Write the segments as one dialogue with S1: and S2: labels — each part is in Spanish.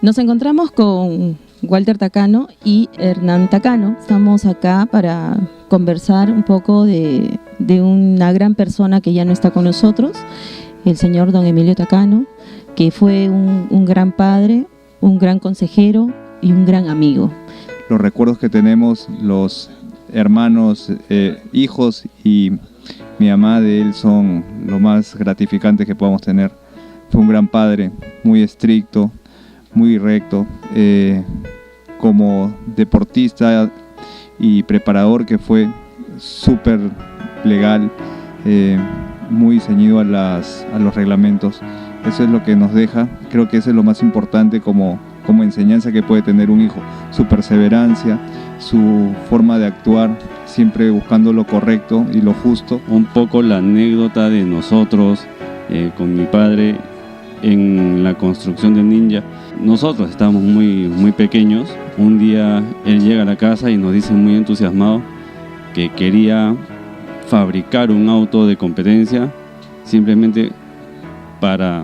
S1: Nos encontramos con Walter Tacano y Hernán Tacano. Estamos acá para conversar un poco de una gran persona que ya no está con nosotros, el señor don Emilio Tacano, que fue un gran padre, un gran consejero y un gran amigo.
S2: Los recuerdos que tenemos los hermanos, hijos y mi mamá de él son lo más gratificante que podamos tener. Fue un gran padre, muy estricto, muy recto, como deportista y preparador que fue súper legal, muy ceñido a los reglamentos. Eso es lo que nos deja, creo que eso es lo más importante como enseñanza que puede tener un hijo, su perseverancia, su forma de actuar, siempre buscando lo correcto y lo justo.
S3: Un poco la anécdota de nosotros con mi padre en la construcción del Ninja. Nosotros estábamos muy pequeños. Un día él llega a la casa y nos dice muy entusiasmado que quería fabricar un auto de competencia simplemente para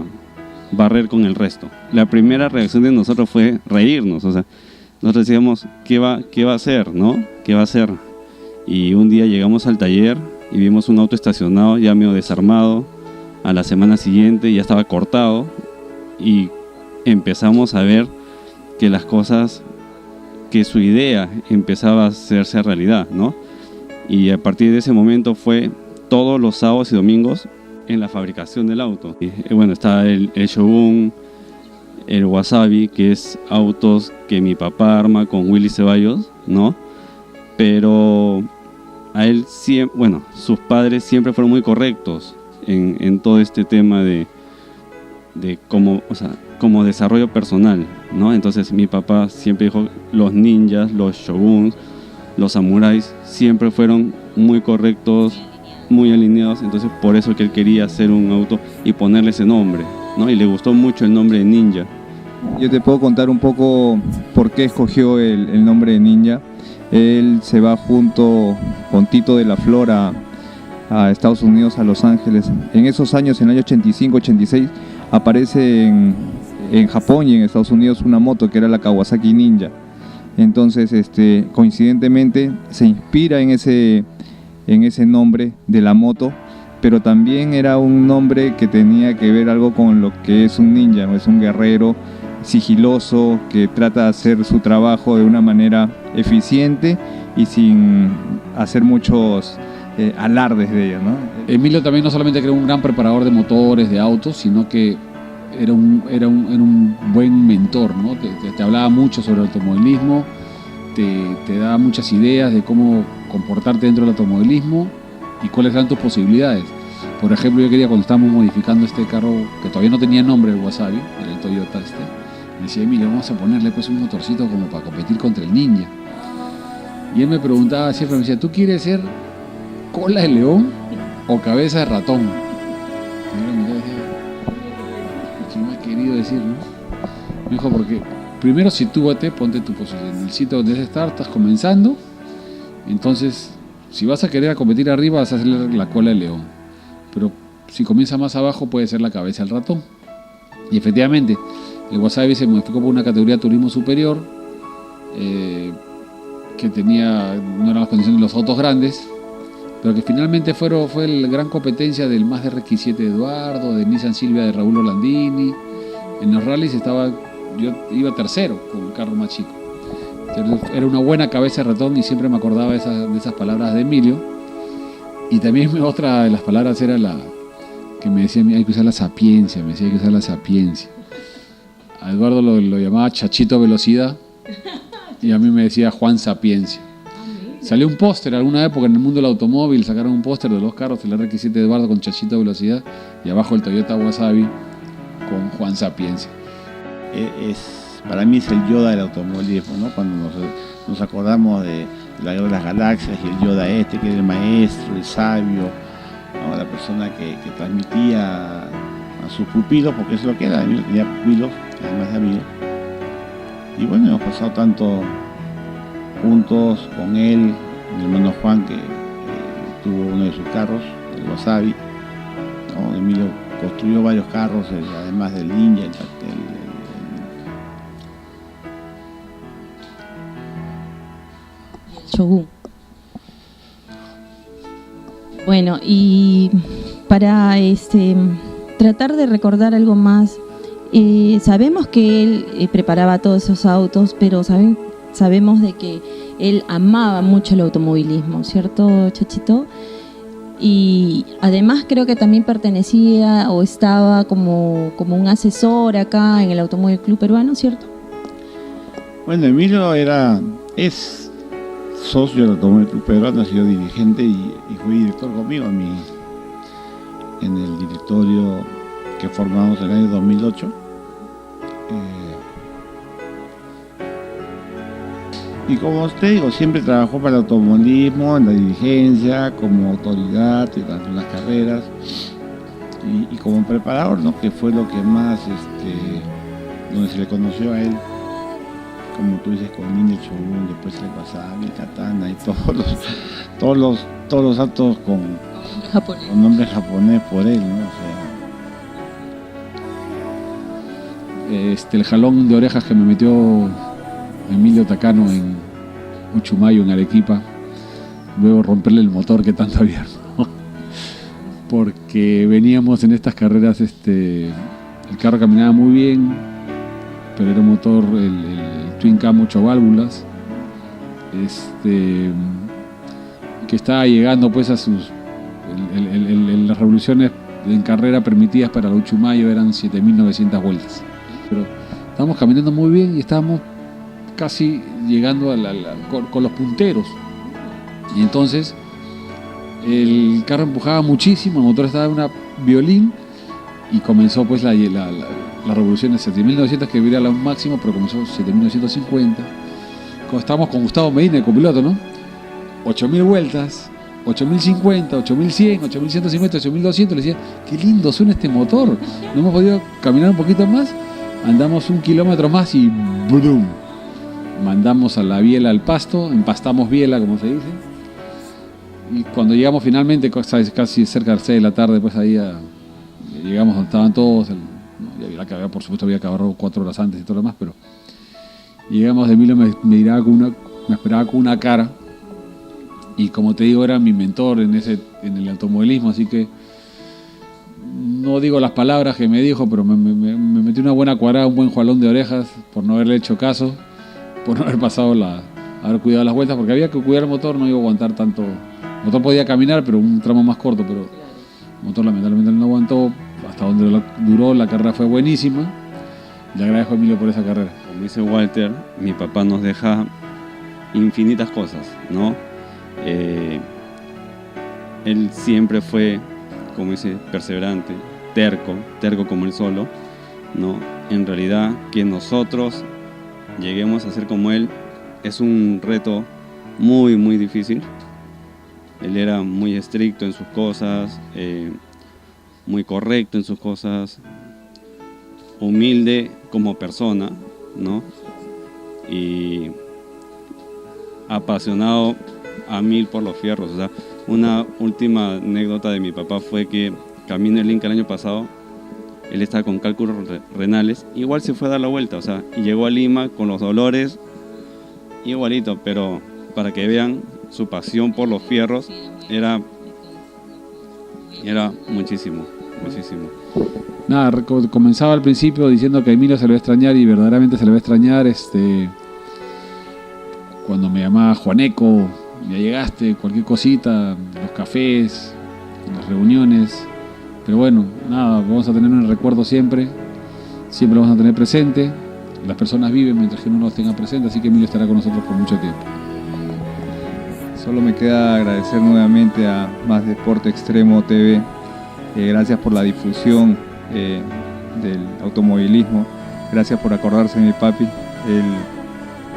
S3: barrer con el resto. La primera reacción de nosotros fue reírnos, o sea, nosotros decíamos, ¿qué va a hacer, no? ¿Qué va a hacer? Y un día llegamos al taller y vimos un auto estacionado ya medio desarmado. A la semana siguiente ya estaba cortado y empezamos a ver que las cosas, que su idea empezaba a hacerse realidad, ¿no? Y a partir de ese momento fue todos los sábados y domingos en la fabricación del auto. Y bueno, está el Shogun, el Wasabi, que es autos que mi papá arma con Willy Ceballos, ¿no? Pero a él siempre, bueno, sus padres siempre fueron muy correctos en todo este tema de como desarrollo personal, ¿no? Entonces mi papá siempre dijo, los ninjas, los shoguns, los samuráis siempre fueron muy correctos, muy alineados. Entonces por eso que él quería hacer un auto y ponerle ese nombre, ¿no? Y le gustó mucho el nombre de Ninja.
S2: Yo te puedo contar un poco por qué escogió el nombre de Ninja. Él se va junto con Tito de la Flor a Estados Unidos, a Los Ángeles. En esos años, en el año 85-86, aparece en Japón y en Estados Unidos una moto que era la Kawasaki Ninja. Entonces, coincidentemente, se inspira en ese nombre de la moto, pero también era un nombre que tenía que ver algo con lo que es un ninja, ¿no? Es un guerrero sigiloso que trata de hacer su trabajo de una manera eficiente y sin hacer muchos alardes de ella, ¿no?
S4: Emilio también no solamente era un gran preparador de motores, de autos, sino que era un buen mentor, ¿no? Te hablaba mucho sobre el automovilismo, te daba muchas ideas de cómo comportarte dentro del automovilismo y cuáles eran tus posibilidades. Por ejemplo, yo quería, cuando estábamos modificando este carro, que todavía no tenía nombre, el Wasabi, era el Toyota me decía, Emilio, vamos a ponerle pues un motorcito como para competir contra el Ninja. Y él me preguntaba siempre, me decía, ¿tú quieres ser cola de león o cabeza de ratón? Y yo me decía, ¿qué me ha querido decir, no? Me dijo, porque primero sitúate, ponte tu posición en el sitio donde debes estar, estás comenzando. Entonces, si vas a querer competir arriba, vas a hacer la cola de león. Pero si comienza más abajo, puede ser la cabeza del ratón. Y efectivamente, el Wasabi se modificó por una categoría de turismo superior, que no eran las condiciones de los autos grandes, pero que finalmente fue la gran competencia del Mazda RX-7 de Eduardo, de Nissan Silvia de Raúl Orlandini. En los rallies yo iba tercero con el carro más chico. Era una buena cabeza de ratón y siempre me acordaba de esas palabras de Emilio. Y también otra de las palabras era la que me decía, hay que usar la sapiencia, me decía, hay que usar la sapiencia. A Eduardo lo llamaba Chachito Velocidad y a mí me decía Juan Sapiencia. Salió un póster alguna época en el mundo del automóvil, sacaron un póster de los carros, el RX-7 de Eduardo con Chachito Velocidad y abajo el Toyota Wasabi con Juan Sapiencia.
S5: Para mí es el Yoda del automovilismo, ¿no? Cuando nos acordamos de la Guerra de las Galaxias y el Yoda que era el maestro, el sabio, ¿no? La persona que transmitía a sus pupilos, porque eso es lo que era, tenía pupilos, además de amigos. Y bueno, hemos pasado tanto juntos con él, mi hermano Juan, que tuvo uno de sus carros, el Wasabi, ¿no? Emilio construyó varios carros, además del Ninja,
S1: Shogun. Bueno, y para tratar de recordar algo más, sabemos que él preparaba todos esos autos, pero sabemos de que él amaba mucho el automovilismo, ¿cierto, Chachito? Y además creo que también pertenecía o estaba como un asesor acá en el Automóvil Club Peruano, ¿cierto?
S5: Bueno, Emilio es socio del Automóvil Club Peruano, ha sido dirigente y fue director conmigo en el directorio que formamos en el año 2008. Y como usted digo, siempre trabajó para el automovilismo, en la dirigencia, como autoridad, en las carreras y como preparador, ¿no? Que fue lo que más, donde se le conoció a él, como tú dices, con Ninja Shogun, después se le pasaba el Katana y todos los actos con nombre japonés por él, ¿no? O sea,
S4: El jalón de orejas que me metió Emilio Takano en Uchumayo, en Arequipa, luego romperle el motor que tanto había, ¿no? Porque veníamos en estas carreras, el carro caminaba muy bien, pero era un motor, el Twin Cam 8 válvulas, que estaba llegando pues a sus, las revoluciones en carrera permitidas para el Uchumayo eran 7.900 vueltas, pero estábamos caminando muy bien y estábamos casi llegando con los punteros, y entonces el carro empujaba muchísimo, el motor estaba en una violín y comenzó pues la revolución de 7.900, que era lo máximo, pero comenzó 7.950. Cuando estábamos con Gustavo Medina, el copiloto, ¿no? 8.000 vueltas, 8.050, 8.100, 8.150, 8.200. Le decía, qué lindo suena este motor. No hemos podido caminar un poquito más, andamos 1 kilómetro más y ¡brum! Mandamos a la biela al pasto, empastamos biela, como se dice. Y cuando llegamos finalmente, casi cerca de las 6 de la tarde, pues ahí llegamos donde estaban todos. Por supuesto había acabado 4 horas antes y todo lo demás, pero llegamos. Emilio me esperaba con una cara, y como te digo, era mi mentor en el automovilismo, así que no digo las palabras que me dijo, pero me metí una buena cuadrada, un buen jalón de orejas por no haberle hecho caso, por no haber haber cuidado las vueltas, porque había que cuidar el motor, no iba a aguantar tanto. El motor podía caminar, pero un tramo más corto, pero el motor lamentablemente no aguantó. Hasta donde duró, la carrera fue buenísima. Le agradezco a Emilio por esa carrera.
S3: Como dice Walter, mi papá nos deja infinitas cosas, ¿no? Él siempre fue, como dice, perseverante, terco como él solo, ¿no? En realidad, que nosotros lleguemos a ser como él es un reto muy, muy difícil. Él era muy estricto en sus cosas, muy correcto en sus cosas, humilde como persona, ¿no? Y apasionado a 1000 por los fierros. O sea, una última anécdota de mi papá fue que camino el Inca el año pasado, él estaba con cálculos renales, igual se fue a dar la vuelta, o sea, y llegó a Lima con los dolores igualito, pero para que vean su pasión por los fierros era muchísimo.
S4: Nada, comenzaba al principio diciendo que a Emilio se le va a extrañar, y verdaderamente se le va a extrañar. Cuando me llamaba Juaneco, ya llegaste, cualquier cosita, los cafés, las reuniones. Pero bueno, nada, vamos a tener un recuerdo siempre lo vamos a tener presente. Las personas viven mientras que uno los tenga presente, así que Emilio estará con nosotros por mucho tiempo.
S2: Solo me queda agradecer nuevamente a Más Deporte Extremo TV. Gracias por la difusión del automovilismo. Gracias por acordarse de mi papi.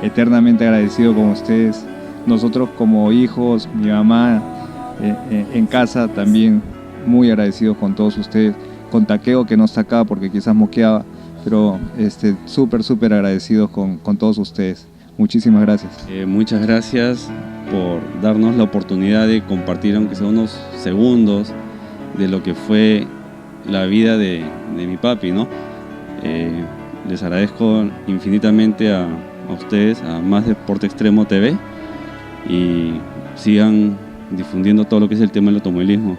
S2: Eternamente agradecido con ustedes. Nosotros como hijos, mi mamá en casa también muy agradecidos con todos ustedes. Con Taqueo, que no está acá porque quizás moqueaba, pero súper agradecidos con todos ustedes. Muchísimas gracias.
S3: Muchas gracias por darnos la oportunidad de compartir, aunque sea unos segundos, de lo que fue la vida de mi papi, ¿no? Les agradezco infinitamente a ustedes, a Más Deporte Extremo TV, y sigan difundiendo todo lo que es el tema del automovilismo.